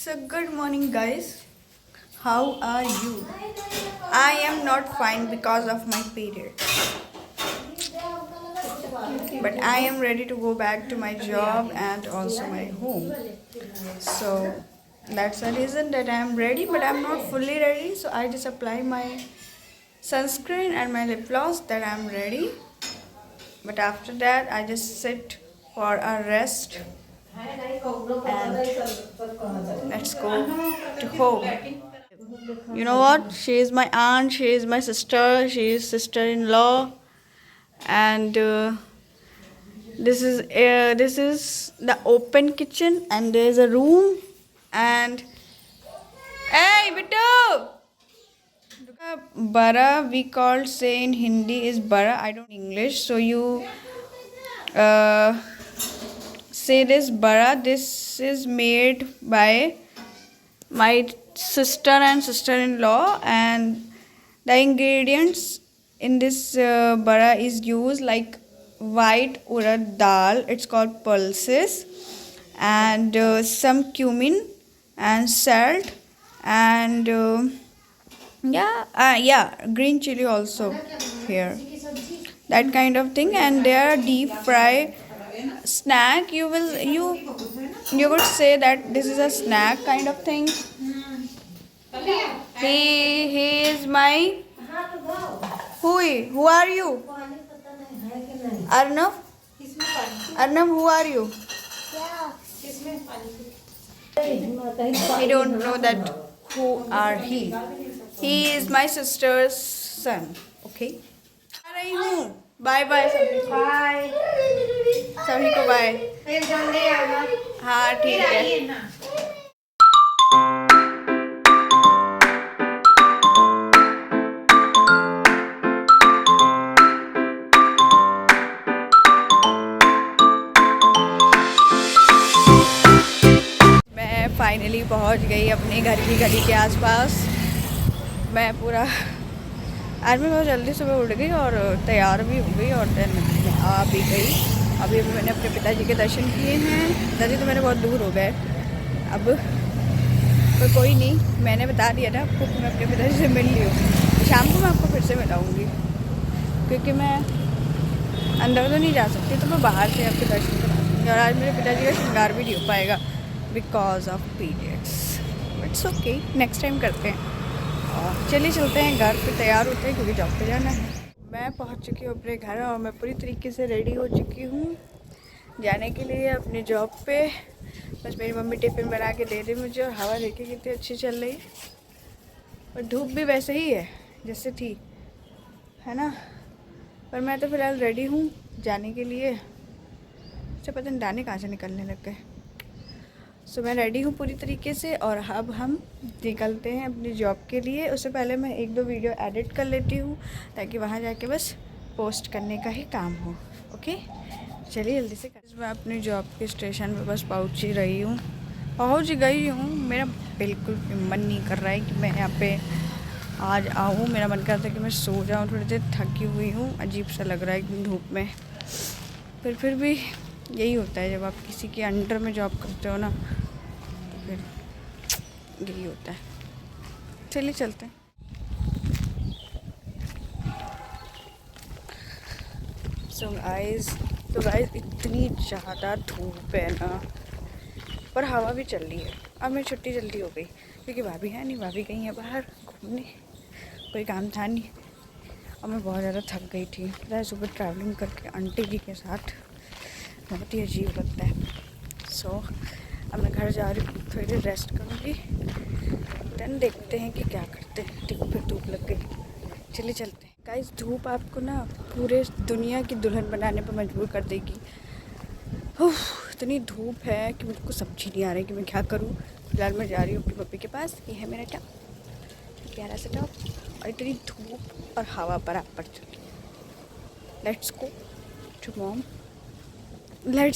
So good morning guys. How are you? I am not fine because of my period. But I am ready to go back to my job and also my home. So that's the reason that I am ready, but I am not fully ready. So I just apply my sunscreen and my lip gloss that I am ready. But after that I just sit for a rest and let's go to home. You know what? She is my aunt, she is my sister, she is sister-in-law, and this is the open kitchen, and there is a room, and hey, Bittu! Bara we called say in Hindi is bara. I don't English, so you uh, say this bara. This is made by my sister and sister-in-law, and the ingredients in this bara is used like white urad dal, it's called pulses, and some cumin and salt, and green chili also here, that kind of thing. And they are deep fry snack. You would say that this is a snack kind of thing. He is my who are you? Arnav? Arnav, who are you? I don't know that who are he. He is my sister's son. Okay. आ रही हूँ. Bye bye सभी. Bye. सभी को bye. फिर जल्दी आना. हाँ ठीक है. फाइनली पहुंच गई अपने घर की गली के आसपास. मैं पूरा आज मैं बहुत जल्दी सुबह उठ गई और तैयार भी हो गई और देन आ भी गई. अभी मैंने अपने पिताजी के दर्शन किए हैं. पिताजी तो मेरे बहुत दूर हो गए अब, पर कोई नहीं. मैंने बता दिया था आपको कि मैं अपने पिताजी से मिल ली हूँ. शाम को मैं आपको फिर से मिलाऊँगी, क्योंकि मैं अंदर तो नहीं जा सकती, तो मैं बाहर से आपके दर्शन कराऊँगी. और आज मेरे पिताजी का श्रृंगार भी नहीं हो पाएगा because of periods. It's okay, next time करते हैं. और चलिए चलते हैं घर पे, तैयार होते हैं क्योंकि जॉब पे जाना है. मैं पहुंच चुकी हूँ अपने घर और मैं पूरी तरीके से रेडी हो चुकी हूँ जाने के लिए अपने जॉब पे. बस मेरी मम्मी टिफ़िन बना के दे दी मुझे, और हवा देखिए कितनी अच्छी चल रही है. और धूप भी वैसे ही है जैसे थी, है ना. पर मैं तो फ़िलहाल रेडी हूँ जाने के लिए. अच्छा पता नहीं दाने कहाँ से निकलने लग गए. सो मैं रेडी हूँ पूरी तरीके से, और अब हम निकलते हैं अपनी जॉब के लिए. उससे पहले मैं 1-2 वीडियो एडिट कर लेती हूँ ताकि वहाँ जाके बस पोस्ट करने का ही काम हो. ओके चलिए जल्दी से. मैं अपनी जॉब के स्टेशन पे बस पहुँच गई हूँ. मेरा बिल्कुल मन नहीं कर रहा है कि मैं यहाँ पे आज आऊँ. मेरा मन करता है कि मैं सो जाऊँ. थोड़ी देर थकी हुई हूँ, अजीब सा लग रहा है एकदम धूप में. फिर भी यही होता है जब आप किसी के अंडर में जॉब करते हो ना, तो फिर यही होता है. चलिए चलते हैं. सो गाइस इतनी ज़्यादा धूप है ना, पर हवा भी चल रही है. अब मेरी छुट्टी जल्दी हो गई क्योंकि भाभी है नहीं, भाभी गई है बाहर घूमने, कोई काम था नहीं. और मैं बहुत ज़्यादा थक गई थी. पता है सुबह ट्रैवलिंग करके आंटी जी के साथ बहुत ही अजीब लगता है. सो अब मैं घर जा रही हूँ, थोड़ी देर रेस्ट करूँगी, देन देखते हैं कि क्या करते हैं. देखो फिर धूप लग गई. चलिए चलते हैं. गाइस धूप आपको ना पूरे दुनिया की दुल्हन बनाने पर मजबूर कर देगी. इतनी धूप है कि मुझको समझ नहीं आ रहा है कि मैं क्या करूँ. फिलहाल मैं जा रही हूँ अपनी पप्पी के पास. ये है मेरा टॉप, प्यारा सा टॉप, और इतनी धूप और हवा बराबर चल रही है. लेट्स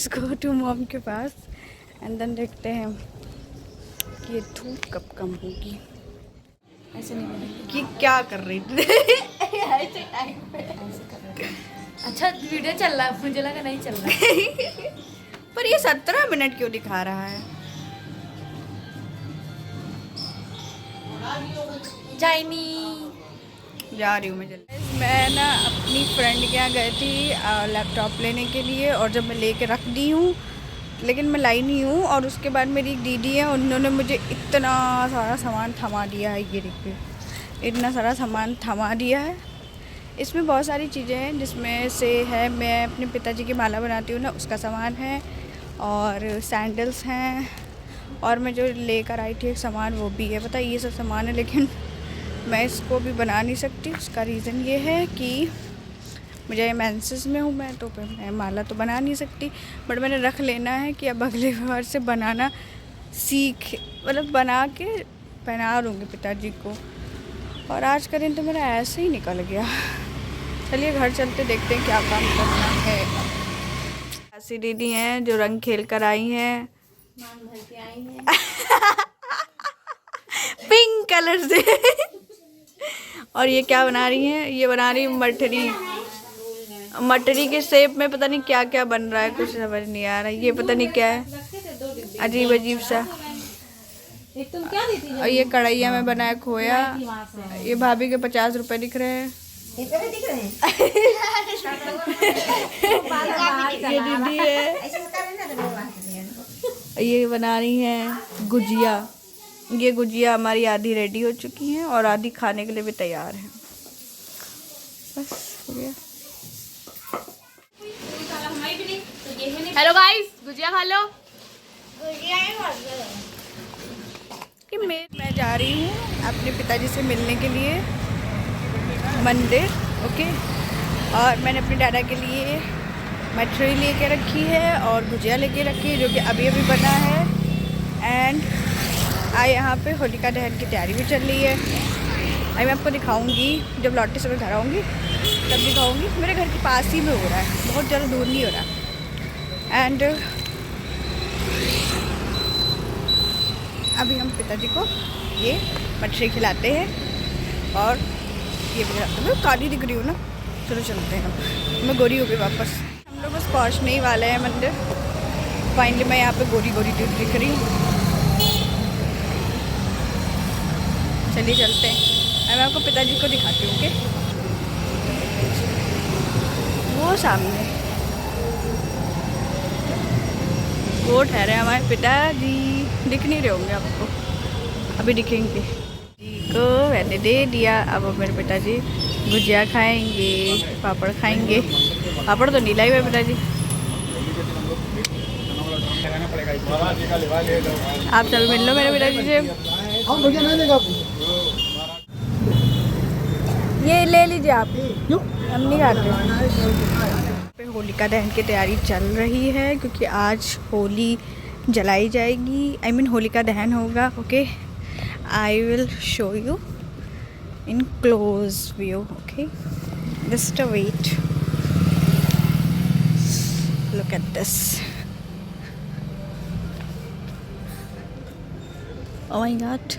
गो टू मॉम के पास, एंड देन देखते हैं कि ये धूप कब कम होगी. ऐसे नहीं बोलेंगे कि क्या कर रही थी ऐसे टाइम पे ऐसे कर रही थी. अच्छा वीडियो चल रहा है, मुझे लगा नहीं चल रहा. पर ये 17 मिनट क्यों दिखा रहा है. जाइनी जा रही हूँ मैं जल्दी। मैं ना अपनी फ्रेंड के यहाँ गई थी लैपटॉप लेने के लिए, और जब मैं लेके रख दी हूँ लेकिन मैं लाई नहीं हूँ। और उसके बाद मेरी एक दीदी है, उन्होंने मुझे इतना सारा सामान थमा दिया है। ये देखिए, इतना सारा सामान थमा दिया है। इसमें बहुत सारी चीज़ें हैं, जिसमें से है मैं अपने पिताजी की माला बनाती हूँ ना, उसका सामान है, और सैंडल्स हैं, और मैं जो लेकर आई थी एक सामान वो भी है। पता है ये सब सामान है, लेकिन मैं इसको भी बना नहीं सकती। उसका रीज़न ये है कि मुझे मेंसेस में हूँ मैं, तो फिर मैं माला तो बना नहीं सकती। बट मैंने रख लेना है कि अब अगली बार से बनाना मतलब बना के पहना दूँगी पिताजी को। और आज का दिन तो मेरा ऐसे ही निकल गया। चलिए घर चलते, देखते हैं क्या काम करना है। ऐसी दीदी हैं जो रंग खेल कर आई हैं पिंक कलर से। और ये क्या बना रही हैं? ये बना रही मठरी। मटरी के शेप में पता नहीं क्या क्या बन रहा है, कुछ समझ नहीं आ रहा है। ये पता नहीं क्या है, अजीब अजीब सा। और ये कढ़ैया में बनाया खोया। ये भाभी के 50 रुपए दिख रहे हैं। ये दीदी है, ये बना रही हैं गुजिया। ये गुजिया हमारी आधी रेडी हो चुकी हैं और आधी खाने के लिए भी तैयार है। बस हो गया। हेलो गाइस, गुजिया खा लो। कि मैं जा रही हूँ अपने पिताजी से मिलने के लिए मंदिर, ओके। और मैंने अपने दादा के लिए मठरी लेके रखी है और गुजिया लेके रखी है, जो कि अभी अभी बना है। एंड यहाँ पे होलिका दहन की तैयारी भी चल रही है। अभी मैं आपको दिखाऊंगी जब लौटते समय घर आऊँगी, तब दिखाऊंगी। मेरे घर के पास ही में हो रहा है, बहुत ज़्यादा दूर नहीं हो रहा। एंड अभी हम पिताजी को ये मछली खिलाते हैं और ये भी खिलाते हैं। मैं काली दिख रही हूँ ना, चलो चलते हैं। अब मैं गोरी हो गई वापस। हम लोग बस पहुँचने ही वाले हैं मंदिर। फाइनली मैं यहाँ पे गोरी गोरी दिख रही हूँ। चलिए चलते हैं। मैं आपको पिताजी को दिखाती हूँ, ओके। वो सामने वो ठहरे हमारे पिताजी, दिख नहीं रहे होंगे आपको, अभी दिखेंगे। जी को मैंने दे दिया। अब मेरे पिताजी गुजिया खाएंगे, पापड़ खाएंगे। पापड़ तो नहीं लाई हुए पिताजी। आप चल मिल लो मेरे पिताजी से। ये ले लीजिए आप, हम नहीं खाते। होलिका दहन की तैयारी चल रही है क्योंकि आज होली जलाई जाएगी। आई मीन होलिका दहन होगा, okay. I will show you in close view, okay. Just wait, look at this. Oh my God,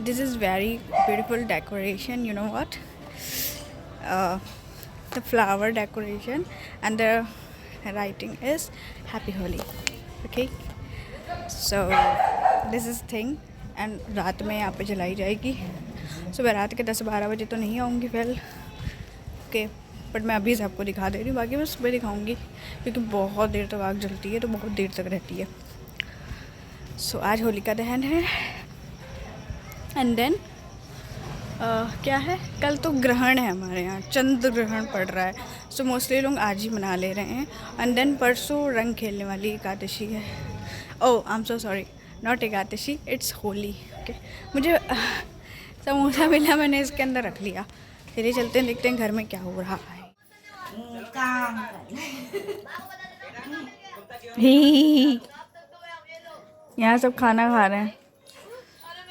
this is very beautiful decoration. You know what? The flower decoration and the writing is Happy Holi. Okay, so this is thing. And रात में यहाँ पे जलाई जाएगी। सुबह रात के 10-12 बजे तो नहीं आऊँगी फिर, ओके। बट मैं अभी से आपको दिखा दे रही हूँ, बाकी मैं सुबह दिखाऊँगी क्योंकि बहुत देर तक आग जलती है, तो बहुत देर तक रहती है। सो आज होलिका दहन है। एंड देन क्या है, कल तो ग्रहण है हमारे यहाँ, चंद्र ग्रहण पड़ रहा है। सो मोस्टली लोग आज ही मना ले रहे हैं। एंड देन परसों रंग खेलने वाली एकादशी है। Oh I am so sorry, not Ekadashi, it's Holi, okay. मुझे समोसा मिला, मैंने इसके अंदर रख लिया। चलिए चलते हैं, देखते हैं घर में क्या हो रहा है। यहाँ सब खाना खा रहे हैं।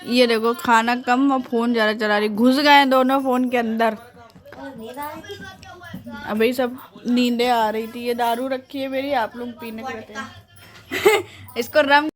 ये देखो, खाना कम और फ़ोन ज़्यादा चला रही। घुस गए हैं दोनों फ़ोन के अंदर। अभी सब नींदें आ रही थी। ये दारू रखी है मेरी, आप लोग पीने को रहते हैं। इसको रम